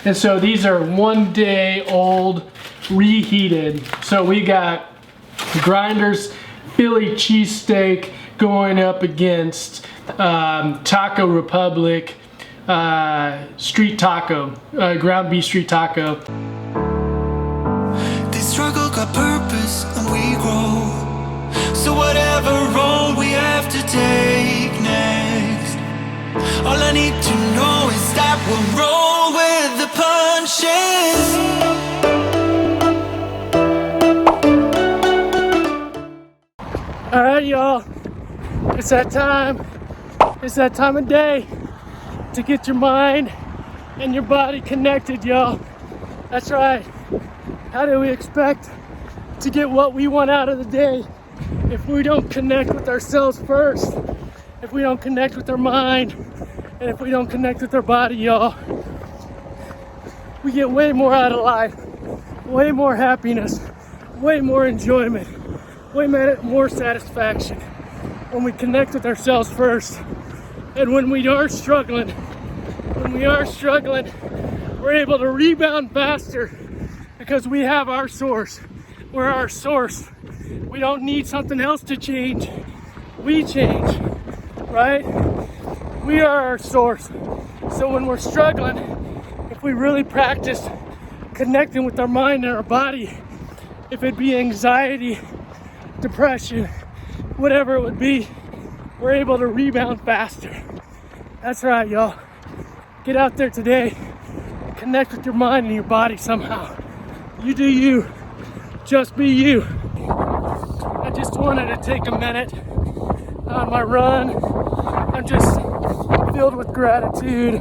And so these are 1 day old, reheated. So we got Grinders Philly cheesesteak going up against Taco Republic street taco, ground beef street taco. This struggle got purpose and we grow. So whatever road we have to take next, all I need to know is that we'll roll with the punches. All right, y'all, it's that time. It's that time of day to get your mind and your body connected, y'all. That's right. How do we expect to get what we want out of the day if we don't connect with ourselves first? If we don't connect with our mind, and if we don't connect with our body, y'all? We get way more out of life, way more happiness, way more enjoyment, way more satisfaction when we connect with ourselves first. And when we are struggling, we're able to rebound faster because we have our source. We're our source. We don't need something else to change. We change, right? We are our source. So when we're struggling, if we really practice connecting with our mind and our body, if it be anxiety, depression, whatever it would be, we're able to rebound faster. That's right, y'all. Get out there today. Connect with your mind and your body somehow. You do you. Just be you. I just wanted to take a minute on my run. I'm just filled with gratitude,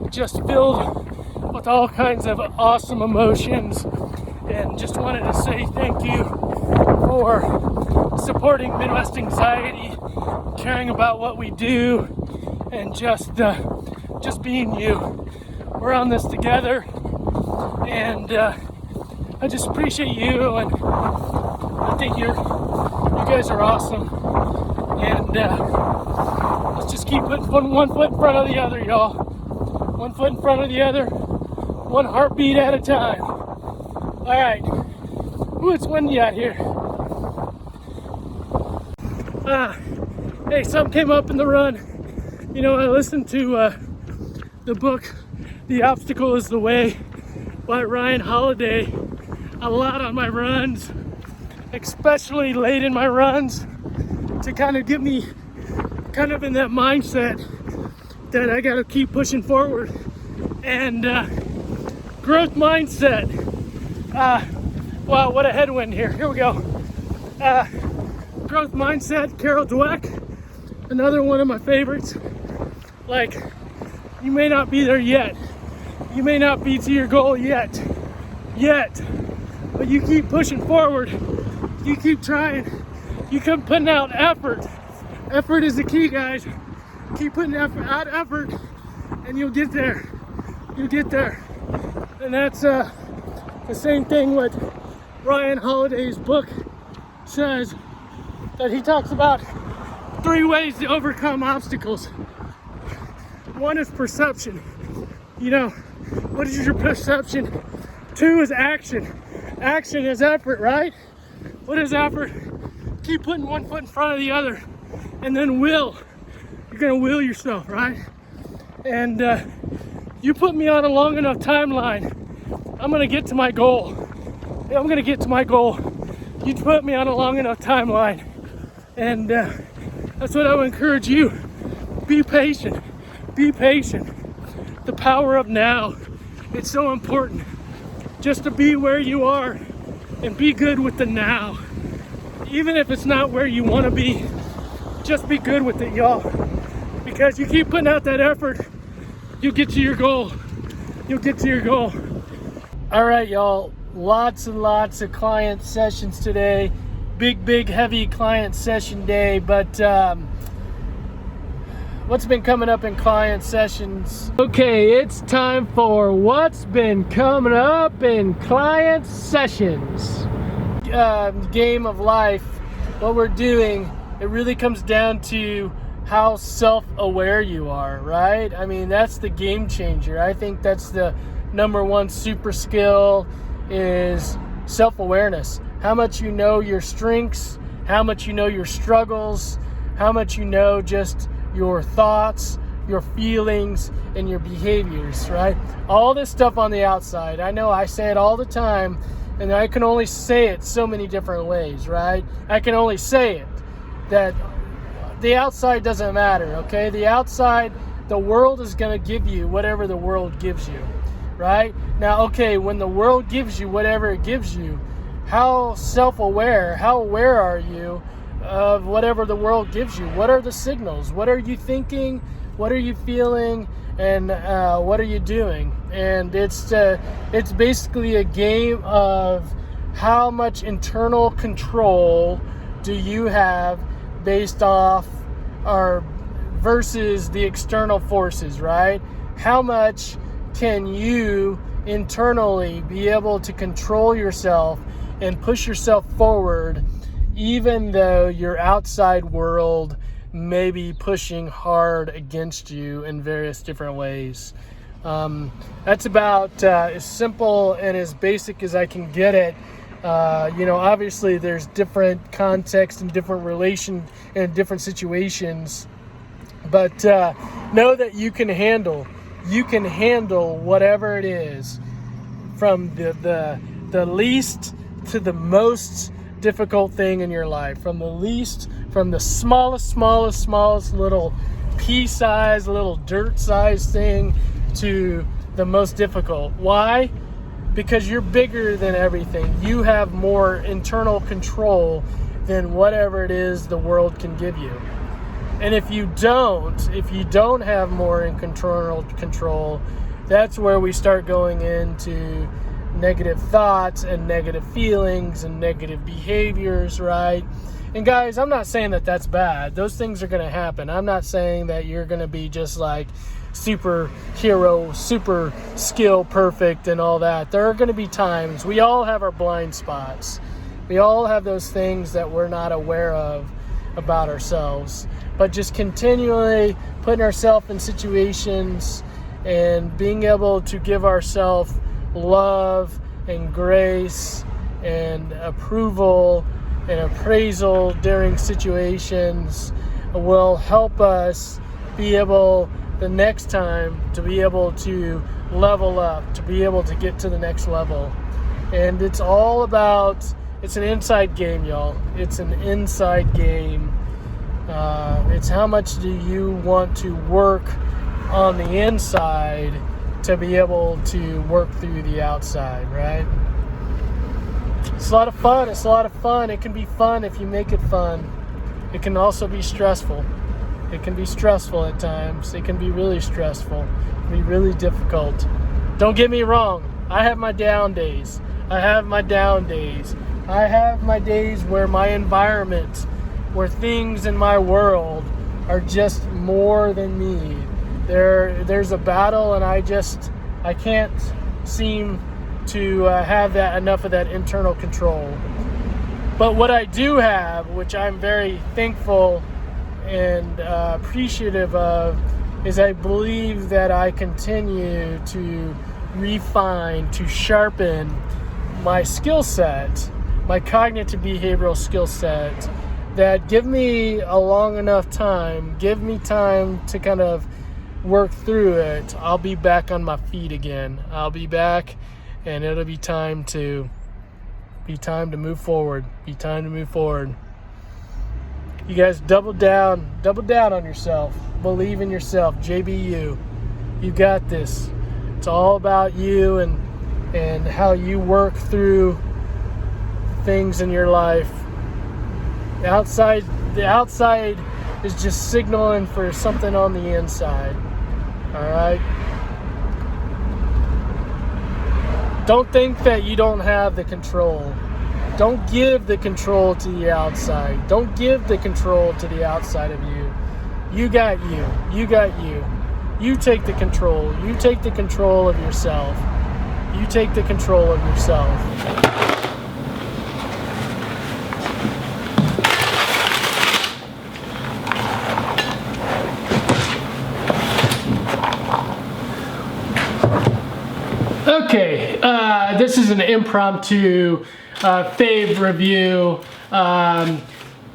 just filled with all kinds of awesome emotions, and just wanted to say thank you for supporting Midwest Anxiety, caring about what we do, and just being you. We're on this together, and I just appreciate you, and I think you guys are awesome. And let's just keep putting one foot in front of the other, y'all. One foot in front of the other, one heartbeat at a time. All right, it's windy out here. Hey, something came up in the run. You know, I listened to the book, The Obstacle is the Way, by Ryan Holiday, a lot on my runs, especially late in my runs, to kind of get me kind of in that mindset that I gotta keep pushing forward. And growth mindset. Wow, what a headwind here. Here we go. Growth mindset, Carol Dweck, another one of my favorites. Like, you may not be there yet. You may not be to your goal yet, but you keep pushing forward. You keep trying. You keep putting out effort. Effort is the key, guys. Keep putting out effort, and you'll get there. You'll get there. And that's the same thing what Ryan Holiday's book says, that he talks about 3 ways to overcome obstacles. One is perception. You know, what is your perception? 2 is action. Action is effort, right? What is effort? Keep putting one foot in front of the other. And then will. You're gonna will yourself, right? And you put me on a long enough timeline, I'm gonna get to my goal. I'm gonna get to my goal. You put me on a long enough timeline. And that's what I would encourage you. Be patient. Be patient. The power of now. It's so important just to be where you are and be good with the now. Even if it's not where you want to be, just be good with it, y'all. Because you keep putting out that effort, you'll get to your goal. You'll get to your goal. All right, y'all. Lots and lots of client sessions today. Big, heavy client session day. But what's been coming up in client sessions? Okay, it's time for what's been coming up in client sessions. Game of life, what we're doing, it really comes down to how self-aware you are, right? I mean, that's the game changer. I think that's the number one super skill is self-awareness. How much you know your strengths, how much you know your struggles, how much you know just your thoughts, your feelings, and your behaviors, right? All this stuff on the outside. I know I say it all the time, and I can only say it so many different ways, right? I can only say it that the outside doesn't matter, okay? The outside, the world is going to give you whatever the world gives you, right? Now, okay, when the world gives you whatever it gives you, how self-aware, how aware are you of whatever the world gives you? What are the signals? What are you thinking? What are you feeling? And what are you doing? And it's basically a game of how much internal control do you have based off or versus the external forces, right? How much can you internally be able to control yourself and push yourself forward, even though your outside world may be pushing hard against you in various different ways? That's about as simple and as basic as I can get it. Obviously there's different context and different relation and different situations, but know that you can handle whatever it is, from the least to the most difficult thing in your life, from the smallest little pea-sized, little dirt-sized thing to the most difficult. Why? Because you're bigger than everything. You have more internal control than whatever it is the world can give you. And if you don't have more internal control, that's where we start going into negative thoughts and negative feelings and negative behaviors, right? And guys, I'm not saying that that's bad. Those things are going to happen. I'm not saying that you're going to be just like superhero, super skill perfect and all that. There are going to be times. We all have our blind spots. We all have those things that we're not aware of about ourselves. But just continually putting ourselves in situations and being able to give ourselves love and grace and approval and appraisal during situations will help us be able the next time to be able to level up, to be able to get to the next level. And it's all about, it's an inside game, y'all. It's an inside game. It's how much do you want to work on the inside to be able to work through the outside, right? It's a lot of fun. It's a lot of fun. It can be fun if you make it fun. It can also be stressful. It can be stressful at times. It can be really stressful. It can be really difficult. Don't get me wrong. I have my down days. I have my days where my environment, where things in my world are just more than me. There's a battle and I can't seem to have enough of that internal control. But what I do have, which I'm very thankful and appreciative of, is I believe that I continue to refine, to sharpen my skill set, my cognitive behavioral skill set, that give me a long enough time, give me time to kind of work through it. I'll be back on my feet again. I'll be back, and it'll be time to move forward. You guys double down on yourself. Believe in yourself. JBU. You got this. It's all about you and how you work through things in your life. The outside is just signaling for something on the inside. All right? Don't think that you don't have the control. Don't give the control to the outside. Don't give the control to the outside of you. You got you. You got you. You take the control. You take the control of yourself. You take the control of yourself. Okay, this is an impromptu fave review.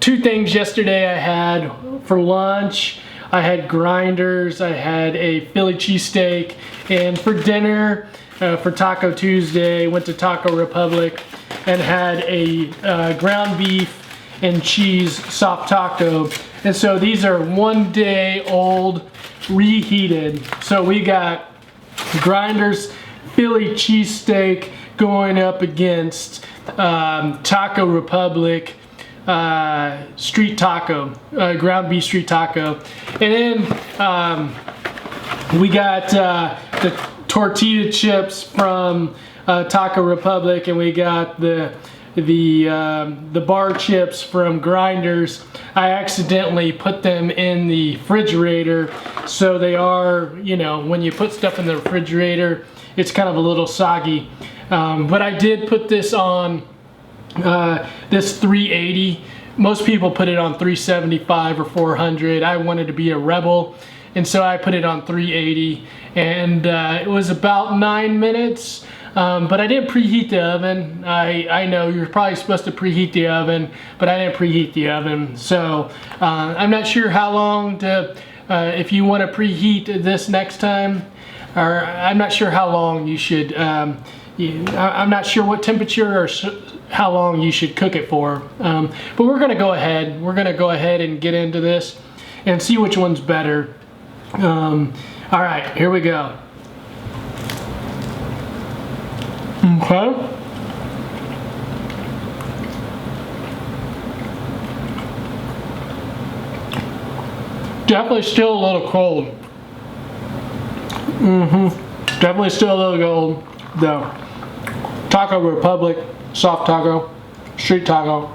Two things yesterday I had for lunch. I had Grinders, I had a Philly cheesesteak, and for dinner, for Taco Tuesday, went to Taco Republic and had a ground beef and cheese soft taco. And so these are 1 day old, reheated. So we got Grinders Philly cheesesteak going up against Taco Republic street taco, ground beef street taco. And then we got the tortilla chips from Taco Republic, and we got the bar chips from Grinders. I accidentally put them in the refrigerator, so they are, you know, when you put stuff in the refrigerator, it's kind of a little soggy. But I did put this on this 380. Most people put it on 375 or 400. I wanted to be a rebel, and so I put it on 380, and it was about 9 minutes. But I didn't preheat the oven. I know you're probably supposed to preheat the oven, but I didn't preheat the oven. So I'm not sure how long to, if you want to preheat this next time, or I'm not sure how long you should, I'm not sure what temperature or how long you should cook it for. But we're gonna go ahead. We're gonna go ahead and get into this and see which one's better. All right, here we go. Okay. Definitely still a little cold. Definitely still a little cold though. Taco Republic, soft taco, street taco.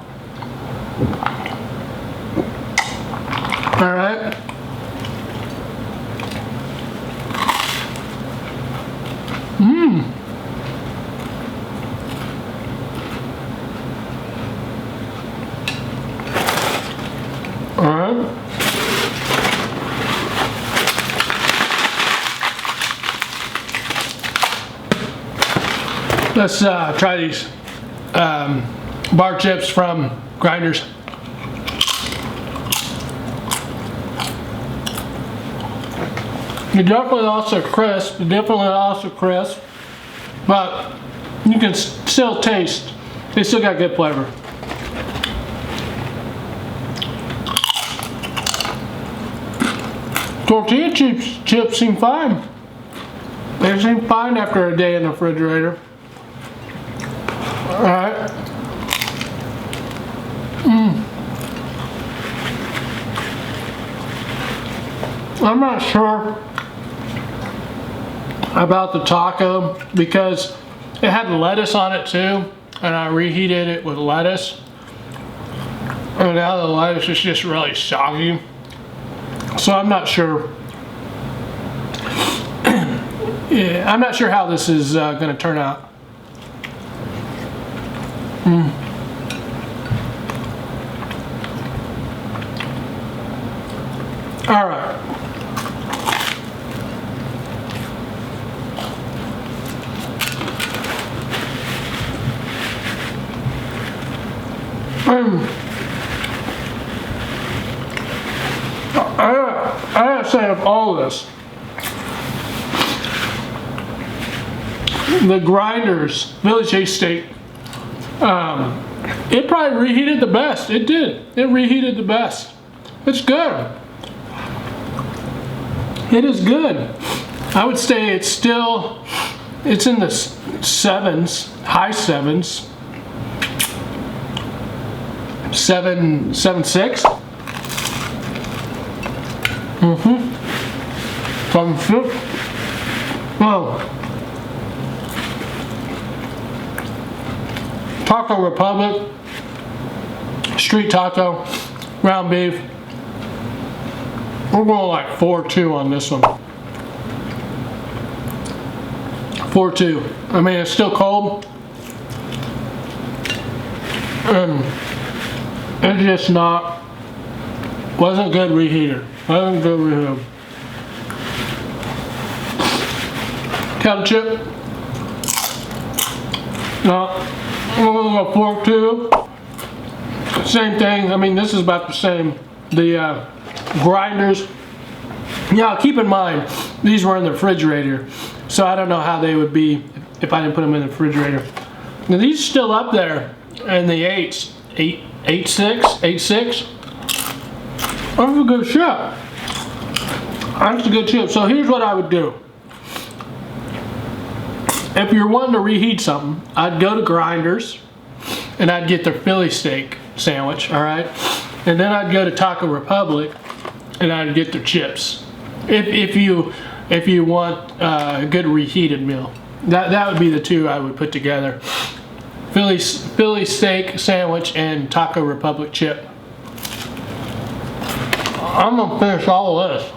All right. All right. Let's try these bar chips from Grinders. They're definitely also crisp. But you can still taste. They still got good flavor. Tortilla chips seem fine. They seem fine after a day in the refrigerator. Alright. I'm not sure about the taco because it had lettuce on it too, and I reheated it with lettuce. And now the lettuce is just really soggy. So I'm not sure. Yeah, I'm not sure how this is going to turn out. All right. I gotta say, of all this, the Grinders Philly cheesesteak, it probably reheated the best. It did. It reheated the best. It's good. It is good. I would say it's in the sevens, high sevens. 7.6. 7.6. Well, Taco Republic, street taco, ground beef. We're going like 4.2 on this one. 4.2. I mean, it's still cold. It's just wasn't good reheater. Wasn't good reheater. Kettle chip. No, I'm gonna go pork too. Same thing. I mean, this is about the same. The grinders. Yeah, keep in mind these were in the refrigerator, so I don't know how they would be if I didn't put them in the refrigerator. Now these are still up there in the 8s, 8.6. That's a good chip. That's a good chip. So here's what I would do. If you're wanting to reheat something, I'd go to Grinders and I'd get their Philly steak sandwich, all right? And then I'd go to Taco Republic and I'd get their chips. If you want a good reheated meal, that would be the two I would put together: Philly steak sandwich and Taco Republic chip. I'm gonna finish all of this.